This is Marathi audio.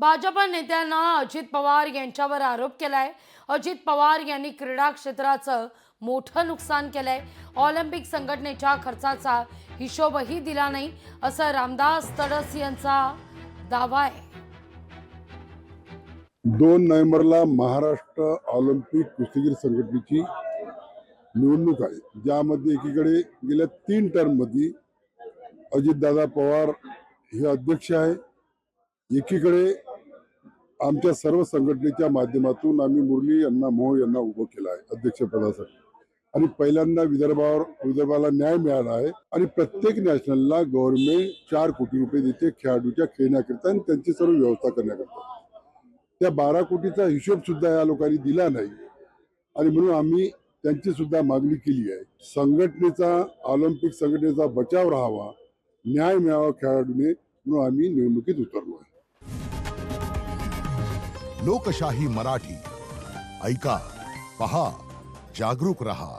भाजप नेत्यांना अजित पवार यांच्यावर आरोप केलाय। अजित पवार यांनी क्रीडा क्षेत्राचं मोठं नुकसान केलंय। ऑलिम्पिक संघटनेच्या खर्चाचा हिशोबही दिला नाही असं रामदास तडस यांचा दावा आहे। 2 नोव्हेंबरला महाराष्ट्र ऑलिम्पिक कुस्तीगीर संघटनेची निवडणूक आहे, ज्यामध्ये एकीकडे गेल्या 3 टर्ममध्ये अजितदादा पवार हे अध्यक्ष आहे। एकीकडे आमच्या सर्व संघटनेच्या माध्यमातून आम्ही मुरली यांना मोह यांना उभं केलं आहे अध्यक्षपदासाठी। आणि पहिल्यांदा विदर्भाला न्याय मिळाला आहे आणि प्रत्येक नॅशनलला गव्हर्नमेंट 4 कोटी रुपये देते खेळाडूच्या खेळण्याकरता आणि त्यांची सर्व व्यवस्था करण्याकरता। त्या 12 कोटीचा हिशोब सुद्धा या लोकांनी दिला नाही आणि म्हणून आम्ही त्यांची सुद्धा मागणी केली आहे। संघटनेचा ऑलिम्पिक संघटनेचा बचाव राहावा, न्याय मिळावा खेळाडूने, म्हणून आम्ही निवडणुकीत उतरलो आहे। लोकशाही मराठी ऐका, पहा, जागरूक रहा।